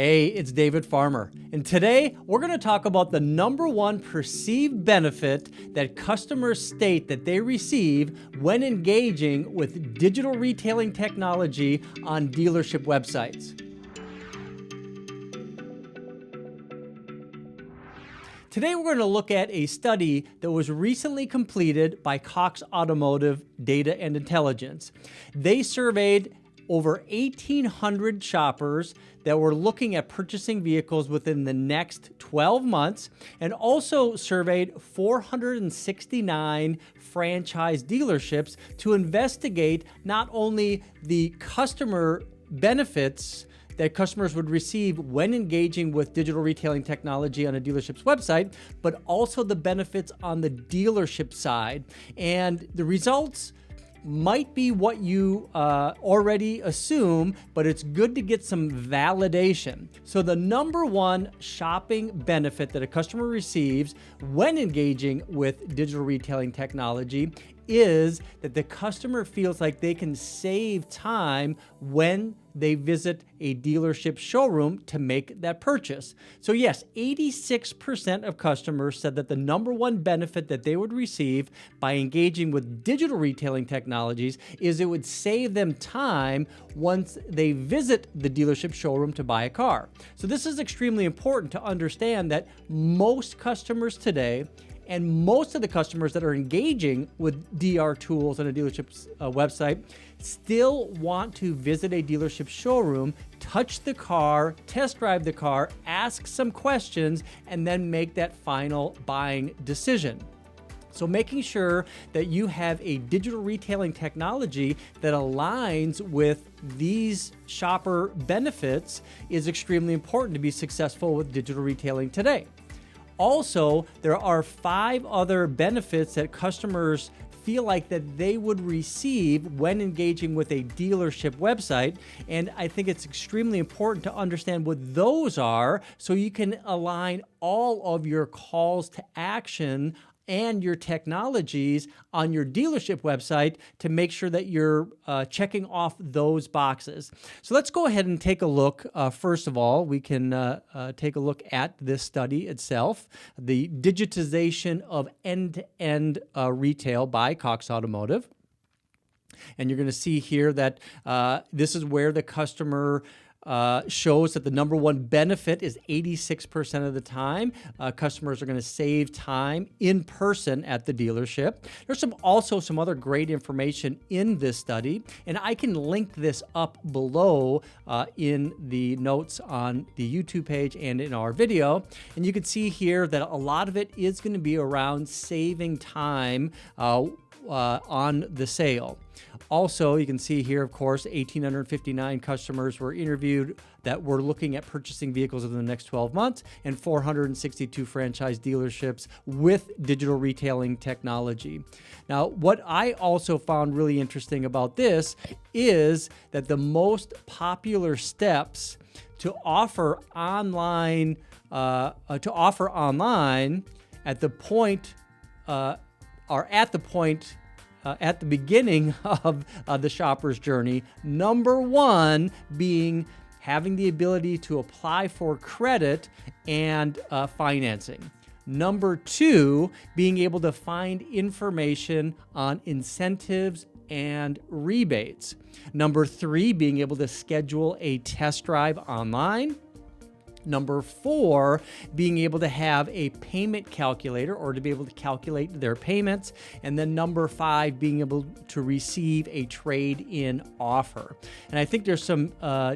Hey, it's David Farmer, and today we're going to talk about the number one perceived benefit that customers state that they receive when engaging with digital retailing technology on dealership websites. Today we're going to look at a study that was recently completed by Cox Automotive Data and Intelligence. They surveyed over 1,800 shoppers that were looking at purchasing vehicles within the next 12 months and also surveyed 469 franchise dealerships to investigate not only the customer benefits that customers would receive when engaging with digital retailing technology on a dealership's website, but also the benefits on the dealership side. And the results might be what you already assume, but it's good to get some validation. So the number one shopping benefit that a customer receives when engaging with digital retailing technology is that the customer feels like they can save time when they visit a dealership showroom to make that purchase. So yes, 86% of customers said that the number one benefit that they would receive by engaging with digital retailing technologies is it would save them time once they visit the dealership showroom to buy a car. So this is extremely important to understand that most customers today and most of the customers that are engaging with DR tools on a dealership's website still want to visit a dealership showroom, touch the car, test drive the car, ask some questions, and then make that final buying decision. So making sure that you have a digital retailing technology that aligns with these shopper benefits is extremely important to be successful with digital retailing today. Also, there are 5 other benefits that customers feel like that they would receive when engaging with a dealership website. And I think it's extremely important to understand what those are so you can align all of your calls to action and your technologies on your dealership website to make sure that you're checking off those boxes. So let's go ahead and take a look. First of all, we can take a look at this study itself, the digitization of end-to-end retail by Cox Automotive. And you're going to see here that this is where the customer shows that the number one benefit is 86% of the time. Customers are going to save time in person at the dealership. There's also some other great information in this study, and I can link this up below in the notes on the YouTube page and in our video. And you can see here that a lot of it is going to be around saving time on the sale. Also, you can see here, of course, 1,859 customers were interviewed that were looking at purchasing vehicles in the next 12 months and 462 franchise dealerships with digital retailing technology. Now, what I also found really interesting about this is that the most popular steps to offer online at the beginning of the shopper's journey. Number one being having the ability to apply for credit and financing. Number 2, being able to find information on incentives and rebates. Number 3, being able to schedule a test drive online. Number 4, being able to have a payment calculator or to be able to calculate their payments. And then number 5, being able to receive a trade-in offer. And I think there's some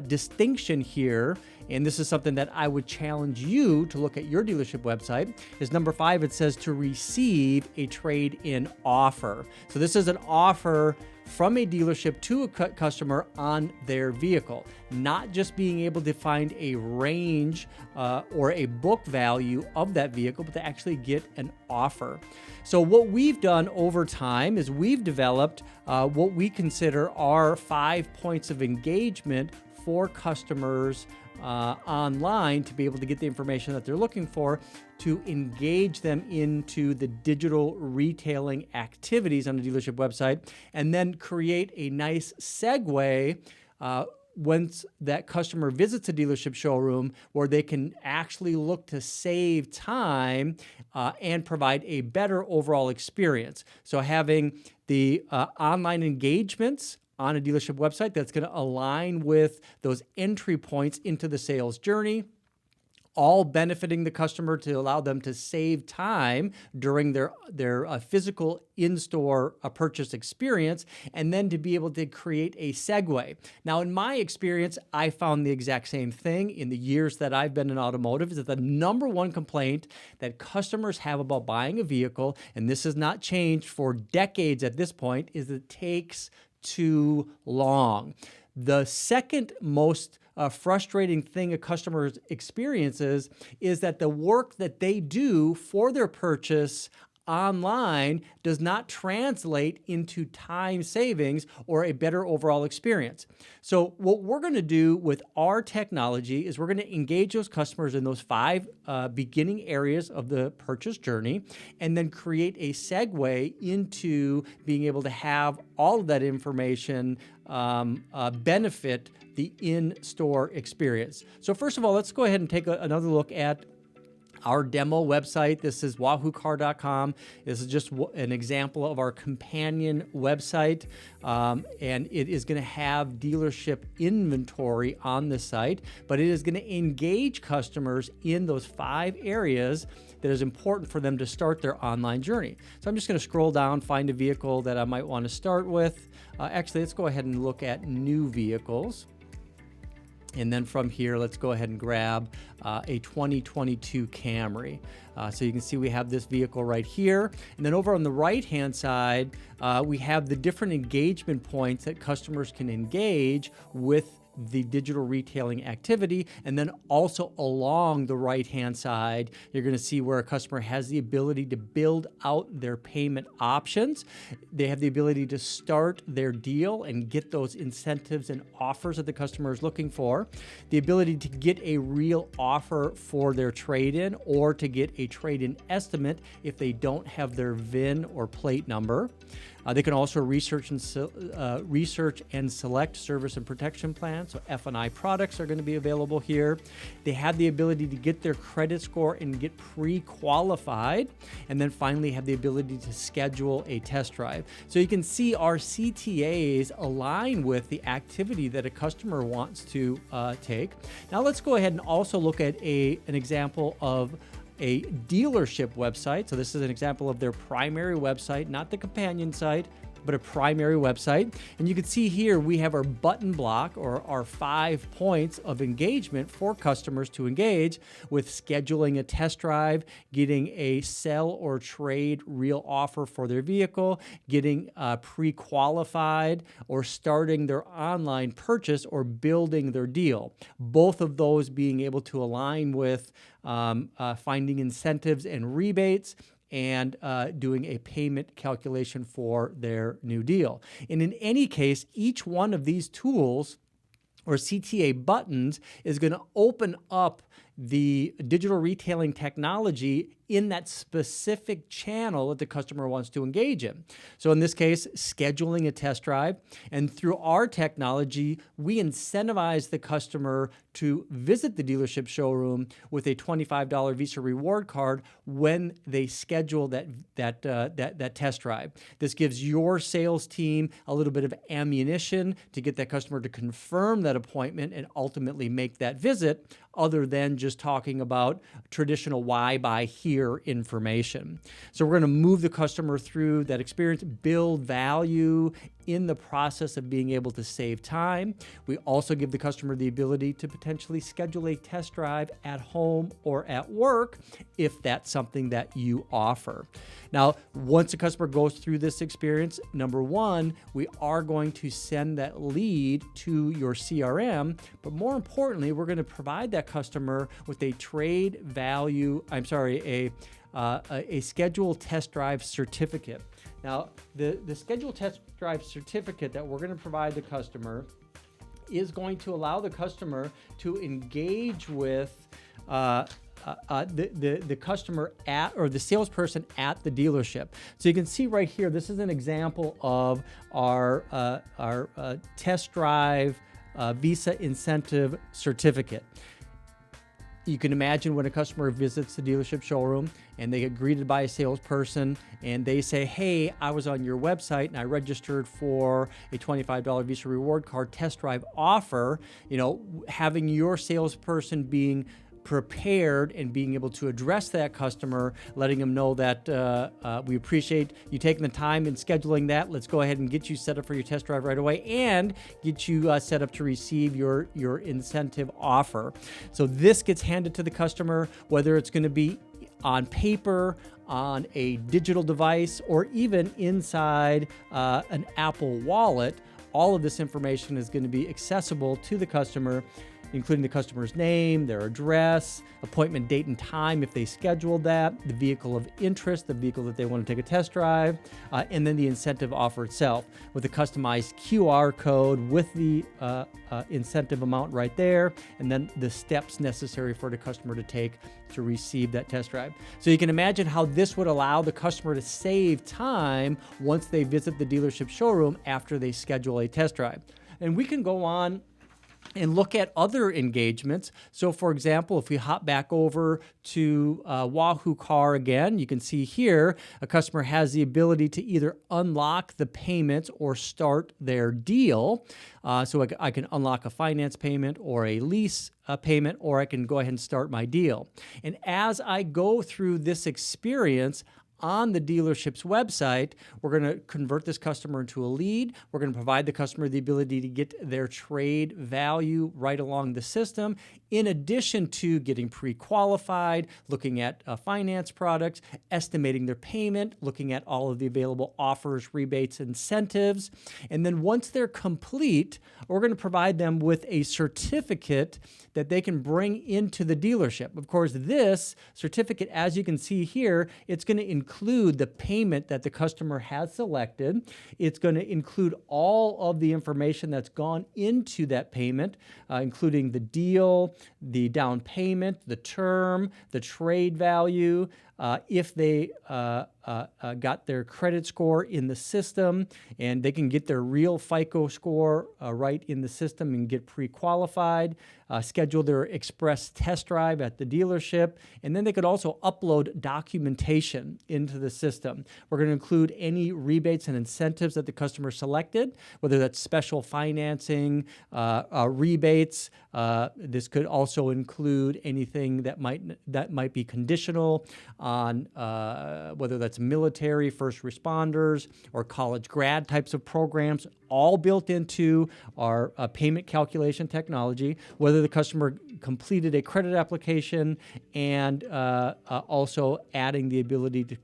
distinction here, and this is something that I would challenge you to look at your dealership website, is number 5, it says to receive a trade-in offer. So this is an offer from a dealership to a customer on their vehicle, not just being able to find a range or a book value of that vehicle, but to actually get an offer. So what we've done over time is we've developed what we consider our 5 points of engagement for customers online to be able to get the information that they're looking for to engage them into the digital retailing activities on the dealership website, and then create a nice segue once that customer visits a dealership showroom, where they can actually look to save time and provide a better overall experience. So having the online engagements on a dealership website that's going to align with those entry points into the sales journey, all benefiting the customer to allow them to save time during their physical in-store purchase experience, and then to be able to create a segue. Now, in my experience, I found the exact same thing in the years that I've been in automotive, is that the number one complaint that customers have about buying a vehicle, and this has not changed for decades at this point, is it takes too long. The second most frustrating thing a customer experiences is that the work that they do for their purchase online does not translate into time savings or a better overall experience. So what we're going to do with our technology is we're going to engage those customers in those 5 beginning areas of the purchase journey, and then create a segue into being able to have all of that information benefit the in-store experience. So first of all, let's go ahead and take another look at our demo website. This is wahoocar.com. This is just an example of our companion website, and it is going to have dealership inventory on the site, but it is going to engage customers in those 5 areas that is important for them to start their online journey. So I'm just going to scroll down, find a vehicle that I might want to start with. Actually, let's go ahead and look at new vehicles. And then from here, let's go ahead and grab a 2022 Camry. So you can see we have this vehicle right here. And then over on the right-hand side, we have the different engagement points that customers can engage with the digital retailing activity. And then also along the right-hand side, you're going to see where a customer has the ability to build out their payment options. They have the ability to start their deal and get those incentives and offers that the customer is looking for. The ability to get a real offer for their trade-in, or to get a trade-in estimate if they don't have their VIN or plate number. They can also research and select service and protection plans. So F&I products are going to be available here. They have the ability to get their credit score and get pre-qualified. And then finally have the ability to schedule a test drive. So you can see our CTAs align with the activity that a customer wants to take. Now let's go ahead and also look at an example of a dealership website. So this is an example of their primary website, not the companion site, but a primary website. And you can see here we have our button block, or our 5 points of engagement for customers to engage with: scheduling a test drive, getting a sell or trade real offer for their vehicle, getting pre-qualified, or starting their online purchase, or building their deal. Both of those being able to align with finding incentives and rebates, and doing a payment calculation for their new deal. And in any case, each one of these tools or CTA buttons is going to open up the digital retailing technology in that specific channel that the customer wants to engage in. So in this case, scheduling a test drive. And through our technology, we incentivize the customer to visit the dealership showroom with a $25 Visa reward card when they schedule that test drive. This gives your sales team a little bit of ammunition to get that customer to confirm that appointment and ultimately make that visit, other than just talking about traditional why buy here information. So we're going to move the customer through that experience, build value in the process of being able to save time. We also give the customer the ability to potentially schedule a test drive at home or at work if that's something that you offer. Now, once a customer goes through this experience, number one, we are going to send that lead to your CRM, but more importantly, we're going to provide that customer with a a scheduled test drive certificate. Now, the scheduled test drive certificate that we're going to provide the customer is going to allow the customer to engage with the customer or the salesperson at the dealership. So you can see right here, this is an example of our test drive Visa incentive certificate. You can imagine when a customer visits the dealership showroom and they get greeted by a salesperson and they say, hey, I was on your website and I registered for a $25 Visa reward card test drive offer. Having your salesperson being prepared and being able to address that customer, letting them know that we appreciate you taking the time and scheduling that. Let's go ahead and get you set up for your test drive right away and get you set up to receive your incentive offer. So this gets handed to the customer, whether it's going to be on paper, on a digital device, or even inside an Apple Wallet. All of this information is going to be accessible to the customer, including the customer's name, their address, appointment date and time if they scheduled that, the vehicle of interest, the vehicle that they want to take a test drive, and then the incentive offer itself with a customized QR code with the incentive amount right there, and then the steps necessary for the customer to take to receive that test drive. So you can imagine how this would allow the customer to save time once they visit the dealership showroom after they schedule a test drive. And we can go on and look at other engagements. So for example, if we hop back over to Wahoo Car again, you can see here a customer has the ability to either unlock the payments or start their deal. So I can unlock a finance payment or a lease payment, or I can go ahead and start my deal. And as I go through this experience on the dealership's website, we're going to convert this customer into a lead. We're going to provide the customer the ability to get their trade value right along the system, in addition to getting pre-qualified, looking at finance products, estimating their payment, looking at all of the available offers, rebates, incentives. And then once they're complete, we're going to provide them with a certificate that they can bring into the dealership. Of course, this certificate, as you can see here, it's going to include the payment that the customer has selected. It's going to include all of the information that's gone into that payment, including the deal, the down payment, the term, the trade value, if they got their credit score in the system, and they can get their real FICO score right in the system and get pre-qualified, schedule their express test drive at the dealership, and then they could also upload documentation into the system. We're going to include any rebates and incentives that the customer selected, whether that's special financing, rebates. This could also include anything that might be conditional on whether that's military, first responders, or college grad types of programs, all built into our payment calculation technology, whether the customer completed a credit application, and also adding the ability to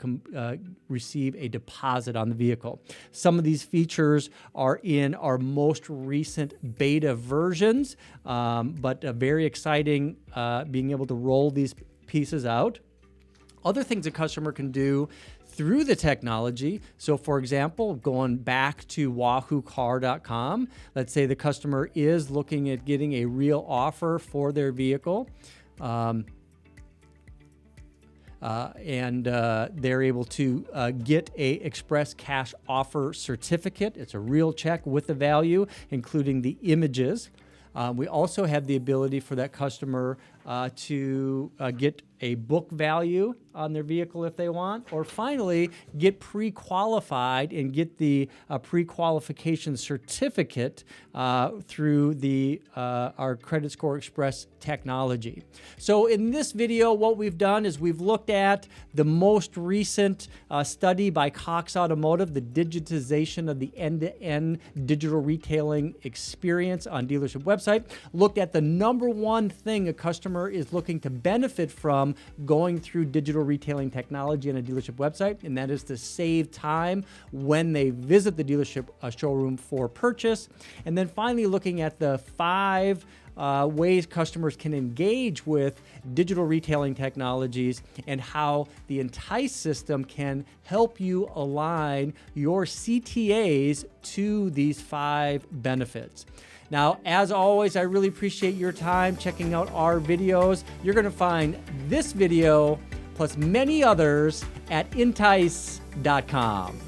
receive a deposit on the vehicle. Some of these features are in our most recent beta versions, but very exciting being able to roll these pieces out. Other things a customer can do through the technology. So for example, going back to wahoocar.com, let's say the customer is looking at getting a real offer for their vehicle. And they're able to get a express cash offer certificate. It's a real check with the value, including the images. We also have the ability for that customer to get a book value on their vehicle if they want, or finally get pre-qualified and get the pre-qualification certificate through the our Credit Score Express technology. So in this video, what we've done is we've looked at the most recent study by Cox Automotive, the digitization of the end-to-end digital retailing experience on dealership website, looked at the number one thing a customer is looking to benefit from going through digital retailing technology on a dealership website, and that is to save time when they visit the dealership showroom for purchase. And then finally looking at the 5 ways customers can engage with digital retailing technologies and how the Entice system can help you align your CTAs to these 5 benefits. Now, as always, I really appreciate your time checking out our videos. You're going to find this video plus many others at entice.com.